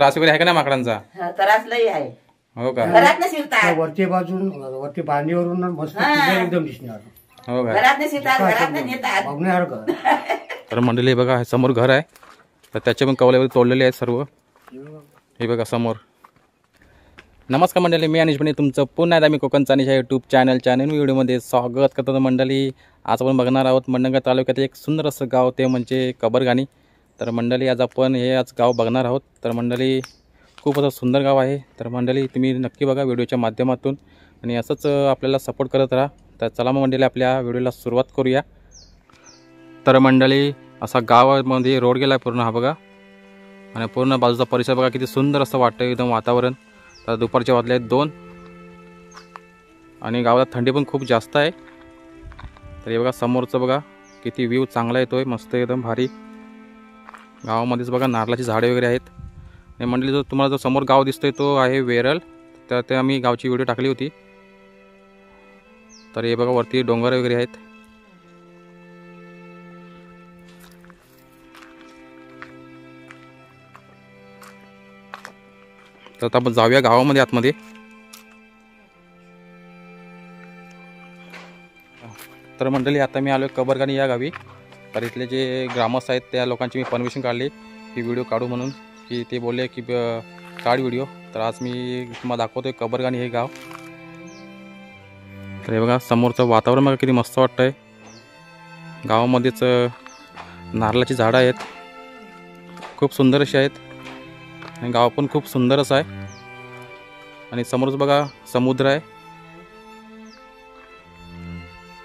त्रास वगैरे आहे का नाही माकडांचा? त्रास लई आहे. हो का? घरात न शिरतात. वरती बाजून वरती बांधणीवरून मस्त एकदम दिसणार. हो का? घरात न शिरतात, घरात न नेतात. बघण्यासारखं. तर मंडळी बघा समोर घर आहे, तर त्याचे पण कवले वगैरे तोडलेले आहेत सर्व. हे बघा समोर. नमस्कार मंडळी, मी अनिश बने तुमचं पुन्हा एकदा मी कोकणचा अनिश या यूट्यूब चॅनलच्या नवीन व्हिडिओमध्ये स्वागत करतो. मंडळी आज आपण बघणार आहोत मंडणगड तालुक्यातील एक सुंदर असं गाव, ते म्हणजे कबरगाणी. तर मंडळी आज आपण आज गाव बघणार आहोत. तर मंडळी खूप असं सुंदर गाव आहे. तर मंडळी तुम्ही नक्की बघा व्हिडिओच्या माध्यमातून आणि असंच आपल्याला सपोर्ट करत राहा. तर चला मग मंडळी आपल्या व्हिडिओला सुरुवात करूया. तर मंडळी असा गावामध्ये रोड गेला आहे पूर्ण, हा बघा. आणि पूर्ण बाजूचा परिसर बघा किती सुंदर असं वाटतं एकदम वातावरण. तर दुपारचे वाजले आहेत 2 आणि गावात थंडी पण खूप जास्त आहे. तर हे बघा समोरचं बघा किती व्ह्यू चांगला येतोय, मस्त एकदम भारी. गावामध्येच बघा नारळाची झाडे वगैरे आहेत. आणि मंडळी जो तुम्हाला जो समोर गाव दिसतोय तो आहे वेरळ. तर ते आम्ही गावची व्हिडिओ टाकली होती. तर हे बघा वरती डोंगर वगैरे आहेत. तर आता आपण जाऊया गावामध्ये आतमध्ये. तर मंडळी आता मी आलो कबरगाणी या गावी. तर इथले जे ग्रामस्थ आहेत त्या लोकांची मी परमिशन काढली की व्हिडिओ काढू म्हणून, की ते बोलले की काढ व्हिडिओ. तर आज मी तुम्हाला दाखवतोय कबरगाणी हे गाव. तर हे बघा समोरचं वातावरण बघा किती मस्त वाटतंय. गावामध्येच नारळाची झाडं आहेत, खूप सुंदर अशी आहेत. आणि गाव पण खूप सुंदर असं आहे. आणि समोरच बघा समुद्र आहे.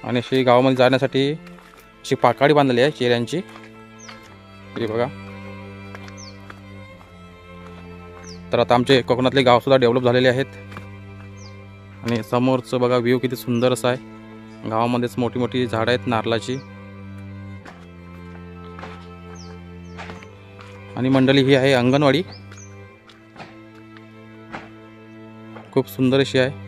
आणि अशी गावामध्ये जाण्यासाठी अशी पाकाडी बांधलेली आहे चिऱ्यांची. हे बघा. तर आता आमचे कोकणातले गावसुद्धा डेव्हलप झालेले आहेत. आणि समोरचं बघा व्ह्यू किती सुंदर असा आहे. गावामध्येच मोठी मोठी झाडं आहेत नारळाची. आणि मंडळी ही आहे अंगणवाडी, खूप सुंदर अशी आहे.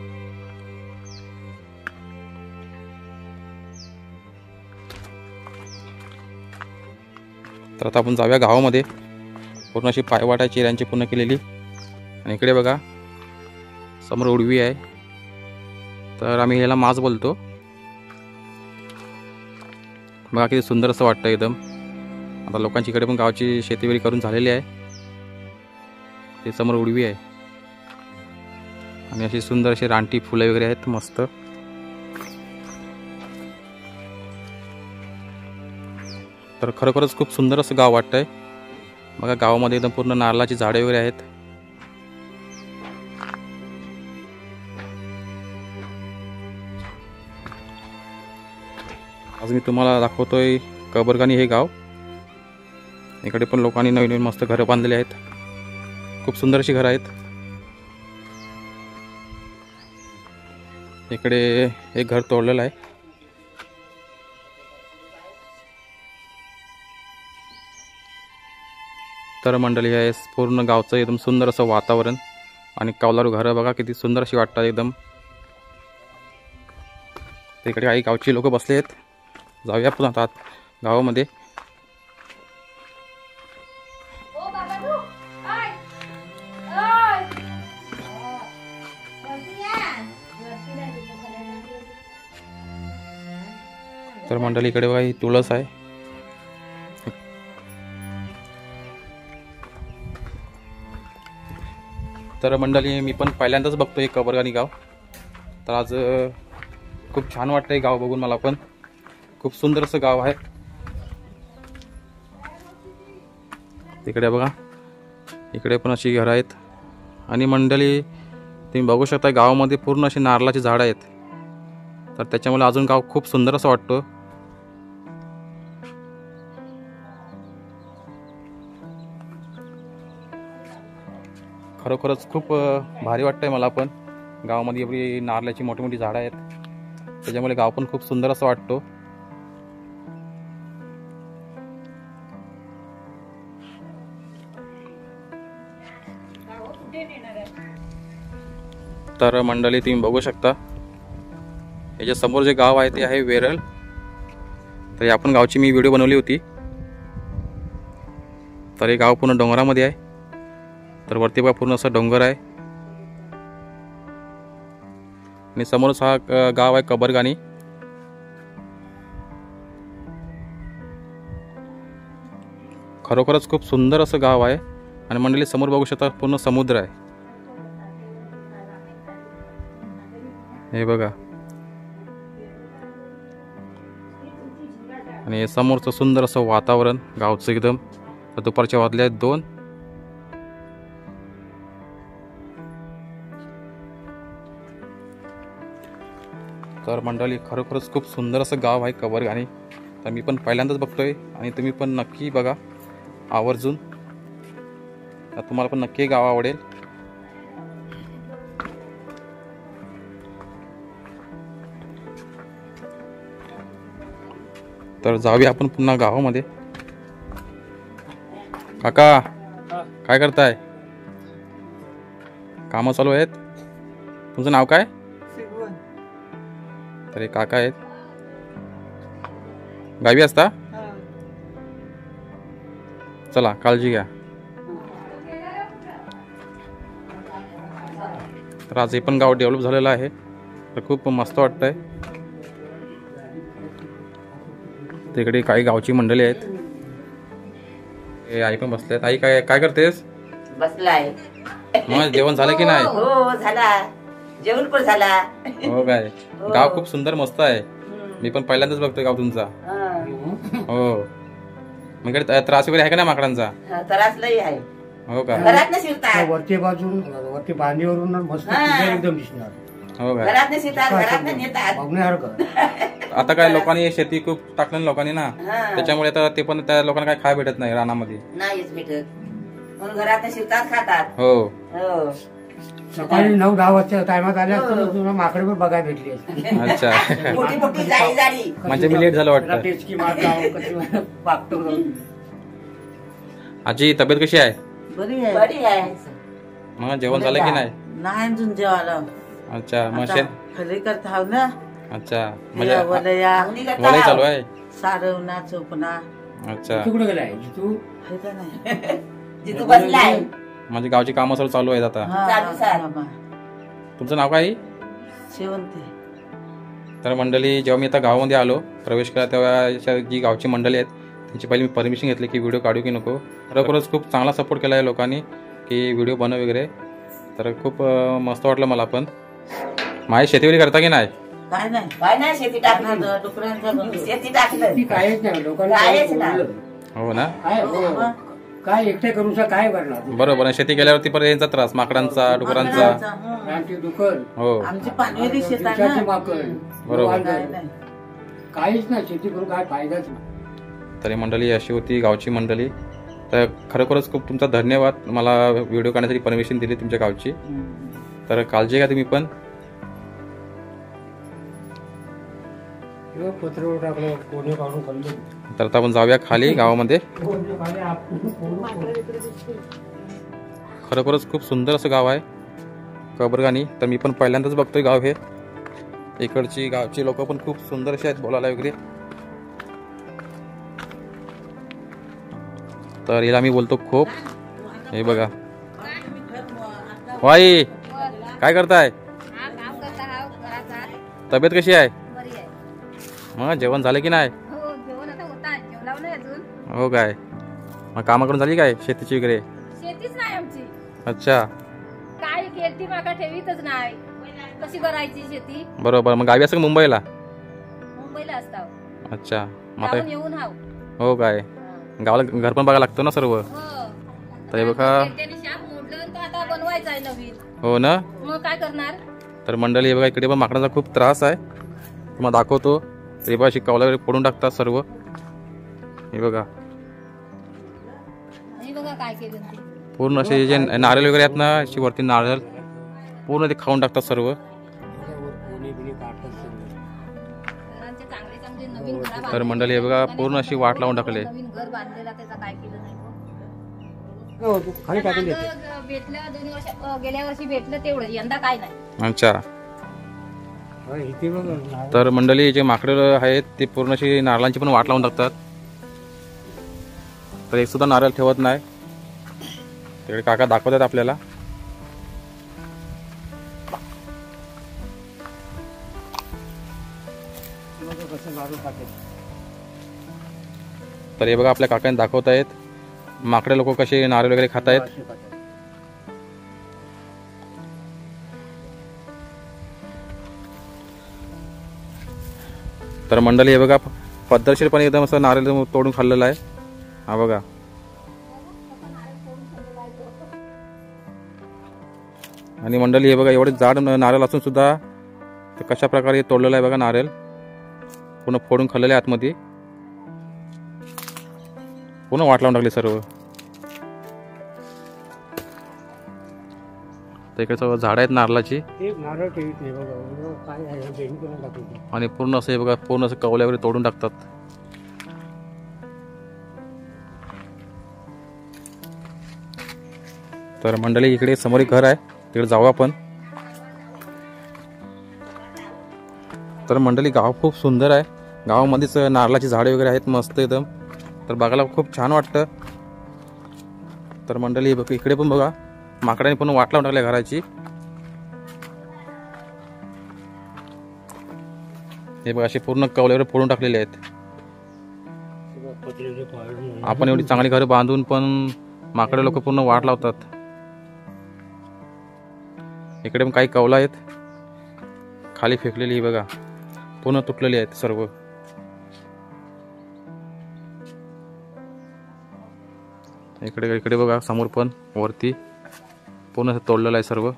तर आता आपण जाऊया गावामध्ये. पूर्ण अशी पायवाट आहे चिऱ्यांची पूर्ण केलेली. आणि इकडे बघा समोर उडवी आहे. तर आम्ही ह्याला मास बोलतो. बघा किती सुंदर असं वाटतं एकदम. आता लोकांची इकडे पण गावची शेती वगैरे करून झालेली आहे. ते समोर उडवी आहे. आणि अशी सुंदर अशी रानटी फुले वगैरे आहेत मस्त. तर खरोखरच खूप सुंदर असं गाव वाटतंय. बघा गावामध्ये एकदम पूर्ण नारळाची झाडे वगैरे आहेत. आज मी तुम्हाला दाखवतोय कबरगाणी हे गाव. इकडे पण लोकांनी नवीन नवीन मस्त घरं बांधलेली आहेत. खूप सुंदर अशी घरं आहेत. इकडे एक घर तोडलेलं आहे. तर मंडळी आहे पूर्ण गावचं एकदम सुंदर असं वातावरण. आणि कौलारू घरं बघा किती सुंदर अशी वाटतात एकदम. तिकडे काही गावची लोक बसले आहेत. जाऊया पुन्हा आता गावामध्ये. तर मंडळी इकडे बघा ही तुळस आहे. तर मंडळी मी पण पहिल्यांदाच बघतोय कबरगाणी गाव. तर आज खूप छान वाटतंय गाव बघून मला पण. खूप सुंदर असं गाव आहे. तिकडे बघा इकडे पण अशी घरं आहेत. आणि मंडळी तुम्ही बघू शकता गावामध्ये पूर्ण अशी नारळाची झाडं आहेत. तर त्याच्यामुळे अजून गाव खूप सुंदर असं वाटतं. खरोखरच खूप भारी वाटतंय मला पण. गावामध्ये एवढी नारळाची मोठी मोठी झाडं आहेत, त्याच्यामुळे गाव पण खूप सुंदर असं वाटतो. तर मंडळी तुम्ही बघू शकता याच्या समोर जे गाव आहे ते आहे वेरळ. तर या पण गावची मी व्हिडिओ बनवली होती. तर हे गाव पूर्ण डोंगरामध्ये आहे. तर वरती बघा पूर्ण असं डोंगर आहे आणि समोरच हा गाव आहे कबरगाणी. खरोखरच खूप सुंदर असं गाव आहे आणि मंडळी समोर बघू शकता पूर्ण समुद्र आहे. हे बघा आणि समोरचं सुंदर असं वातावरण गावचं एकदम. तर दुपारच्या वाजले आहेत 2. तर मंडळी खरोखरच खूप सुंदर असं गाव आहे कबरगाणी. तर मी पण पहिल्यांदाच बघतोय आणि तुम्ही पण नक्की बघा आवर्जून. तर तुम्हाला पण नक्की गाव आवडेल. तर जाऊया आपण पुन्हा गावामध्ये. काका काय करताय? कामं चालू आहेत. तुमचं नाव काय? तर हे काका आहेत. गावी असता? चला काळजी घ्या. तर आज हे पण गाव डेव्हलप झालेलं आहे. तर खूप मस्त वाटतंय. तिकडे काही गावची मंडळी आहेत. हे आई पण बसले आहेत. आई काय काय करतेस? बसलाय. मग जेवण झालं की नाही? हो झाला. जेवण पण झाला. हो काय. गाव खूप सुंदर मस्त आहे. मी पण पहिल्यांदाच बघतोय गाव तुमचा. हो मग इकडे त्रास वगैरे आहे का नाही माकडांचा? त्रास लई आहे. हो का. घरात न शिरतात. वरती बाजून वरती बांधीवरून मस्त क्लिअर एकदम दिसणार. हो काय. घरात न शिरतात. घरात न नेतात. बघण्यासारखं. आता काय लोकांनी शेती खूप टाकलं लोकांनी ना, त्याच्यामुळे आता ते पण त्या लोकांना काय खाय भेटत नाही रानामध्ये. नाहीच भेटत म्हणून घरात न शिरतात खातात. हो हो सकाळी 9-10 वाजता टायमात आले असतं तुला माकडे पण बघायला भेटली असती. अच्छा. मोठी मोठी जाळी जाळी. म्हणजे मी लेट झालं वाटतं. टेचकी मारतो कशी पाकतो. आजी तब्येत कशी आहे? बरी आहे. बरी आहे. मग जेवण झालं की नाही? नाही अजून जेवायला. अच्छा मग आता खरी करत आहो ना. अच्छा म्हणजे वलया अंगणी करता वलय चालू आहे. सारवणा चोपणा अच्छा तू कुठे गेलाय तू? हे तर नाही. जिथू बसलाय. म्हणजे गावची कामं सर्व चालू आहेत आता. हा, चालू सार. बाबा. तुमचं नाव काय? शेवंती. तर मंडळी जेव्हा मी आता गावामध्ये आलो प्रवेश केला तेव्हा जी गावची मंडळी आहेत त्यांची पहिली मी परमिशन घेतली की व्हिडिओ काढू की नको. खरोखरच खूप चांगला सपोर्ट केला आहे लोकांनी की व्हिडिओ बनव वगैरे. तर खूप मस्त वाटलं मला पण. माझी शेती वगैरे करता की नाही? काय नाही. काय नाही शेती टाकली. डुकरांचा बंधू. शेती टाकलं. ती कायच नाही लोकांना कायच नाही. हो ना. काय हो. काय एकटे करून काय करणार? बरोबर आहे. शेती केल्यावरती परत यांचा त्रास माकडांचा डुकरांचा. आमची दुकान हो आमची पानवेली शेत आहे दिवसाची ना. माकड बरोबर. काय नाही. काहीच नाही शेती करून काय फायदाच नाही. तरी मंडळी अशी होती गावची मंडळी. तर खरोखरच खूप तुमचा धन्यवाद. मला व्हिडिओ काढण्यासाठी परमिशन दिली तुमच्या गावची. तर काळजी घ्या तुम्ही पण. किंवा पत्र टाकलं कोणी काढून खाल्लं. तर आता आपण जाऊया खाली गावामध्ये. खरोखरच खूप सुंदर असं गाव आहे कबरगाणी. तर मी पण पहिल्यांदाच बघतोय गाव हे. इकडची गावची लोक पण खूप सुंदर असे आहेत बोलायला वगैरे. तर हिला मी बोलतो खूप. हे बघा वाई काय करताय? तब्येत कशी आहे? मग जेवण झालं की नाही? हो काय. मग कामं करून झाली काय शेतीची वगैरे? शेतीच नाही आमची. अच्छा काय खेती माका ठेवीतच नाही. कशी करायची शेती? बरोबर. मग गावी असं का मुंबईला? मुंबईला असताव. अच्छा मग जाऊन आता येऊन हाव. हो काय. गावाला घर पण बघायला लागतं ना सर्व. हो. तर हे बघा. त्यांनी शाप मोडलं तर आता बनवायचं आहे नवीन. हो ना. मग काय करणार? तर मंडळी हे बघा इकडे पण माकडांचा खूप त्रास आहे. तुम्हाला दाखवतो. तर हे बघा अशी कवला वगैरे फोडून टाकतात सर्व. हे बघा हे बघा काय केलं ते. पूर्ण असे जे नारळ वगैरे आहेत ना अशी वरती नारळ पूर्ण ते खाऊन टाकतात सर्व. घरांचे चांगले चांगले नवीन घरा तर मंडळी हे बघा पूर्ण अशी वाट लावून टाकले. नवीन घर बांधलेला त्याचा काय केलं नाही. खाली टाकून देते. मागं भेटलं 2 वर्ष गेल्या वर्षी भेटलं तेवढं. यंदा काय नाही. अच्छा. इथे बघ. तर मंडळी जे माकडं आहेत ते पूर्ण अशी नारळांची पण वाट लावून टाकतात. तर एक सुद्धा नारळ ठेवत नाही. तिकडे काका दाखवतात आपल्याला. कसं नारळ खाते. तर हे बघा आपल्या काकांनी दाखवत आहेत माकडे लोक कसे नारळ वगैरे खात आहेत. असे खातात. तर मंडळी हे बघा पद्धतशीरपणे एकदम असं नारळ तोडून खाल्लेलं आहे. हा बघा. आणि मंडळी हे बघा एवढे जाड नारळ असून सुद्धा ते कशा प्रकारे तोडलेलं आहे बघा. नारळ पूर्ण फोडून खाल्लेले आतमध्ये, पूर्ण वाट लावून टाकली सर्व. तर इकडे सर्व झाड आहेत नारळाची एक नारळ ठेवीत नाही बघा. काय आहे बेणी करून टाकतो. आणि पूर्ण असं हे बघा पूर्ण असं कवल्या वगैरे तोडून टाकतात. तर मंडळी इकडे समोर एक घर आहे, तिकडे जाऊ आपण. तर मंडळी गाव खूप सुंदर आहे. गावामध्येच नारळाची झाडे वगैरे आहेत मस्त एकदम. तर बघायला खूप छान वाटतं. तर मंडळी इकडे पण बघा माकडाने पण वाट लावून टाकल्या घराची. हे बघा असे पूर्ण कवल्यावर फोडून टाकलेले आहेत. आपण एवढी चांगली घरं बांधून पण माकडे लोक पूर्ण वाट लावतात. इकडे पण काही कवला आहेत खाली फेकलेली बघा, पूर्ण तुटलेली आहेत सर्व. इकडे बघा समोर पण वरती पूर्ण असं तोडलेलं आहे सर्व.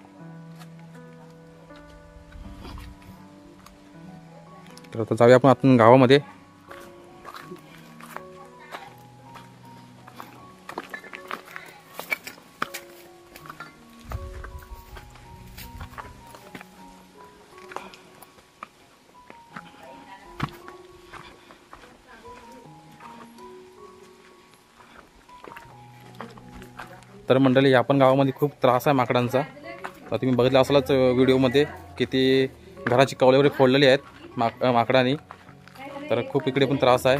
तर आता जाऊया आपण गावामध्ये. तर मंडळी आपण गावामध्ये खूप त्रास आहे माकडांचा. तर तुम्ही बघितलं असालच व्हिडिओमध्ये किती घराची कवले वगैरे फोडलेली आहेत माकडांनी. तर खूप इकडे पण त्रास आहे.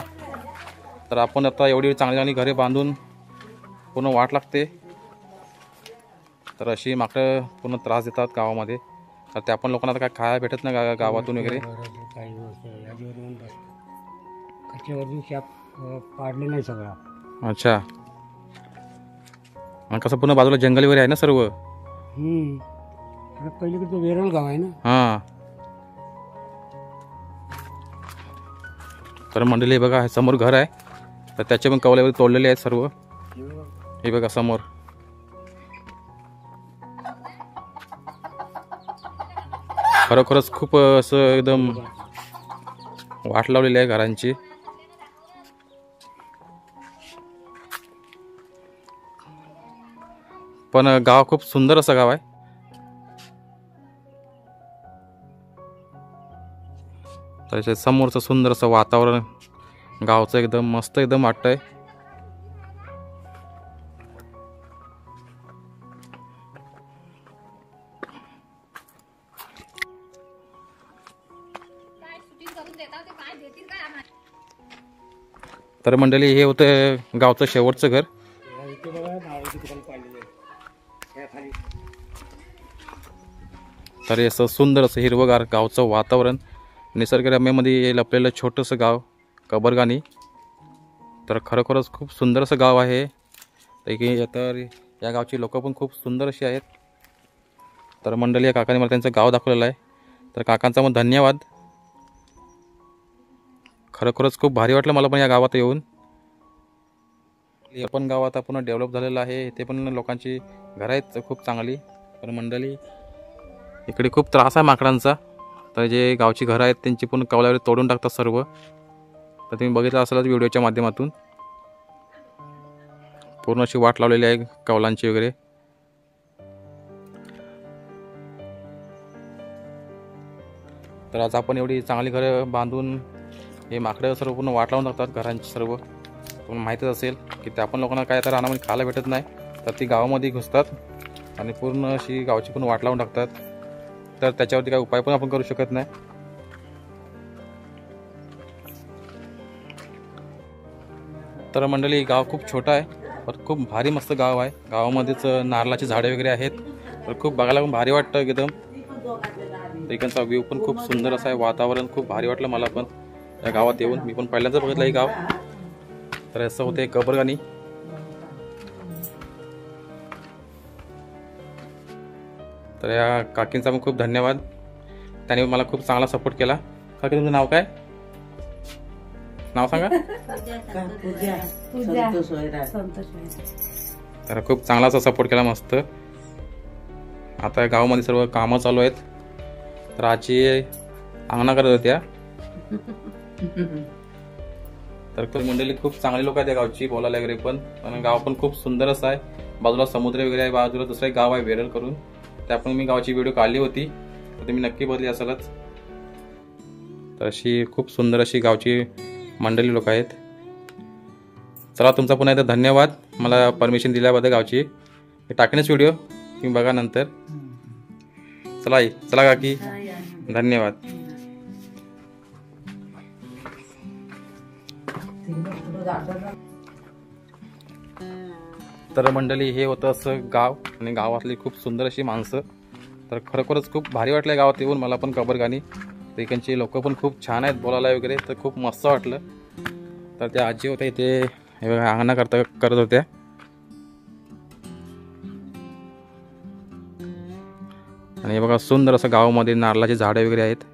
तर आपण आता एवढी चांगली चांगली घरे बांधून पूर्ण वाट लागते. तर अशी माकडं पूर्ण त्रास देतात गावामध्ये. तर त्या पण लोकांना आता काय खायला भेटत नाही गावातून वगैरे. कच्च्यावरून शाप पाडले नाही सगळा. अच्छा. आणि कसं पूर्ण बाजूला जंगल वगैरे आहे ना सर्व. पहिलीकडे वेरळ गाव आहे ना. हां. तर मंडळी बघा समोर घर आहे, तर त्याचे पण कवले वगैरे तोडलेले आहेत सर्व. हे बघा समोर. खरोखरच खूप असं एकदम वाट लावलेली आहे घरांची. पण गाव खूप सुंदर असं गाव आहे. त्याच्या समोरचं सुंदर असं वातावरण गावचं एकदम मस्त एकदम वाटतंय. तर मंडळी हे होतं गावचं शेवटचं घर. तर असं सुंदर असं हिरवगार गावचं वातावरण, निसर्गरम्यामध्ये लपलेलं छोटंसं गाव कबरगानी. तर खरोखरच खूप सुंदर असं गाव आहे. तर या गावची लोक पण खूप सुंदर अशी आहेत. तर मंडळी या काकाने मला त्यांचं गाव दाखवलेलं आहे. तर काकांचा मग धन्यवाद. खरोखरच खूप भारी वाटलं मला पण या गावात येऊन. हे पण गाव आता पूर्ण डेव्हलप झालेलं आहे. इथे पण लोकांची घरं आहेत खूप चांगली. पण मंडळी इकडे खूप त्रास आहे माकडांचा. तर जे गावची घरं आहेत त्यांची पूर्ण कवल्यावर तोडून टाकतात सर्व. तर तुम्ही बघितलं असालच व्हिडिओच्या माध्यमातून पूर्ण अशी वाट लावलेली आहे कवलांची वगैरे. तर आज आपण एवढी चांगली घरं बांधून हे माकडं सर्व पूर्ण वाट लावून टाकतात घरांची सर्व. तुम्हाला माहीतच असेल की त्या पण लोकांना काय तर रानामध्ये खायला भेटत नाही, तर ती गावामध्ये घुसतात आणि पूर्ण अशी गावची पण वाट लावून टाकतात. तर त्याच्यावरती काय उपाय पण आपण करू शकत नाही. तर मंडळी गाव खूप छोटं आहे. पण खूप भारी मस्त गाव आहे. गावामध्येच नारळाची झाडे वगैरे आहेत. तर खूप बघायला पण भारी वाटतं एकदम. इकडचा व्ह्यू पण खूप सुंदर असा आहे. वातावरण खूप भारी वाटलं मला पण या गावात येऊन. मी पण पहिल्यांदाच बघितलं हे गाव. तर असं होते कबरगानी. तर या काकींचा पण खूप धन्यवाद. त्याने मला खूप चांगला सपोर्ट केला. काकी तुमचं नाव काय? नाव सांगा. संतोष वैराग. तर खूप चांगला असा सपोर्ट केला मस्त. आता गावामध्ये सर्व कामं चालू आहेत. तर आजी अंगणा करत होत्या. तर मंडळी खूप चांगली लोक आहेत त्या गावची बोलायला वगैरे पण. आणि गाव पण खूप सुंदर असं आहे. बाजूला समुद्र वगैरे आहे. बाजूला दुसरं एक गाव आहे वेरळ करून. त्या पण मी गावाची व्हिडिओ काढली होती. तर तुम्ही नक्की बघली असालच. तर अशी खूप सुंदर अशी गावची मंडळी लोक आहेत. चला तुमचा पुन्हा एकदा धन्यवाद मला परमिशन दिल्याबद्दल गावची. मी टाकेनच व्हिडिओ तुम्ही बघा नंतर. चला चला काकी धन्यवाद. तर मंडळी हे होतं असं गाव आणि गावातली खूप सुंदर अशी माणसं. तर खरोखरच खूप भारी वाटलं गावात येऊन मला पण कबरगानी. तर इकडची लोक पण खूप छान आहेत बोलायला वगैरे. तर खूप मस्त वाटलं. तर त्या आजी होत्या इथे अंगणा करत होत्या. आणि हे बघा सुंदर असं गावामध्ये नारळाची झाडे वगैरे आहेत.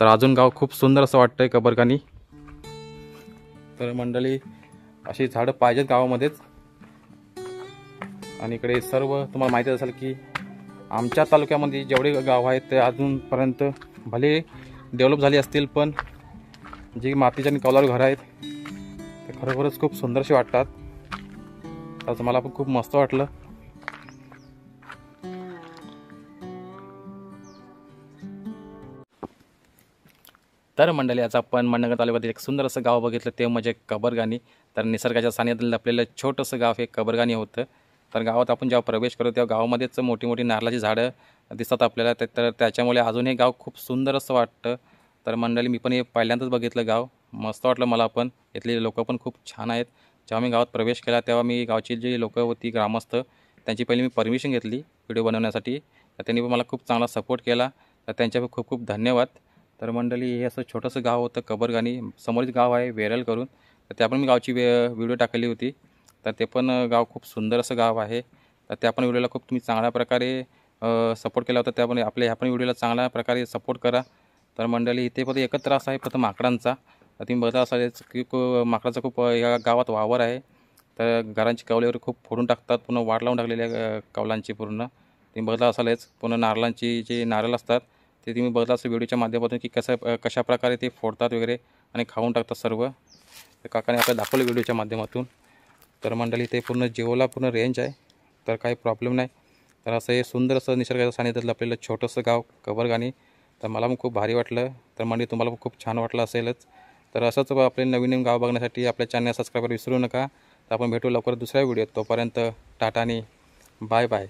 तर अजून गाव खूप सुंदर असं वाटतंय कबरगानी. तर मंडळी अशी झाडं पाहिजेत गावामध्येच. आणि इकडे सर्व तुम्हाला माहिती असेल की आमच्या तालुक्यामध्ये जेवढे गाव आहेत ते अजूनपर्यंत भले डेव्हलप झाली असतील पण जी मातीची आणि कौलारू घरं आहेत ते खरोखरच खूप सुंदरशी वाटतात. त्याचं मला पण खूप मस्त वाटलं. तर मंडळी आज आपण मंडणगड तालुक्यातील एक सुंदर असं गाव बघितलं ते म्हणजे कबरगानी. तर निसर्गाच्या सानिध्यात लपलेलं छोटंसं गाव हे कबरगानी होतं. तर गावात आपण जेव्हा प्रवेश करतो तेव्हा गावामध्येच मोठी मोठी नारळाची झाडं दिसतात आपल्याला. तर त्याच्यामुळे अजून हे गाव खूप सुंदर असं वाटतं. तर मंडळी मी पण हे पहिल्यांदाच बघितलं गाव. मस्त वाटलं मला पण. इथले लोक पण खूप छान आहेत. जेव्हा मी गावात प्रवेश केला तेव्हा मी गावची जी लोकं होती ग्रामस्थ त्यांची पहिली मी परमिशन घेतली व्हिडिओ बनवण्यासाठी. तर त्यांनी पण मला खूप चांगला सपोर्ट केला. तर त्यांच्या खूप खूप धन्यवाद. तर मंडळी हे असं छोटंसं गाव होतं कबरगानी. समोरच गाव आहे वेरळ करून. तर त्या पण मी गावची व्हिडिओ टाकली होती. तर ते पण गाव खूप सुंदर असं गाव आहे. तर त्या पण व्हिडिओला खूप तुम्ही चांगल्या प्रकारे सपोर्ट केला होता. त्या पण आपल्या ह्या पण व्हिडिओला चांगल्या प्रकारे सपोर्ट करा. तर मंडळी इथे पण एकच त्रास आहे फक्त माकडांचा. तर तुम्ही बघता असालच की माकडाचा खूप या गावात वावर आहे. तर घरांची कवले वगैरे खूप फोडून टाकतात. पूर्ण वाट लावून टाकलेली आहे कवलांची पूर्ण. तुम्ही बघता असालच पूर्ण नारळांची जे नारळ असतात ते तुम्ही बघता असं व्हिडिओच्या माध्यमातून की कशा प्रकारे ते फोडतात वगैरे आणि खाऊन टाकतात सर्व. तर काकाने आपल्याला दाखवलं व्हिडिओच्या माध्यमातून. तर मंडळी ते पूर्ण जिओला पूर्ण रेंज आहे. तर काही प्रॉब्लेम नाही. तर असं हे सुंदर असं निसर्गाच्या सानिध्यात आपल्याला छोटंसं गाव कबरगानी. तर मला पण खूप भारी वाटलं. तर मंडळी तुम्हाला पण खूप छान वाटलं असेलच. तर असंच आपले नवीन नवीन गाव बघण्यासाठी आपल्या चॅनल सबस्क्राईब विसरू नका. तर आपण भेटू लवकर दुसऱ्या व्हिडिओत. तोपर्यंत टाटा आणि बाय बाय.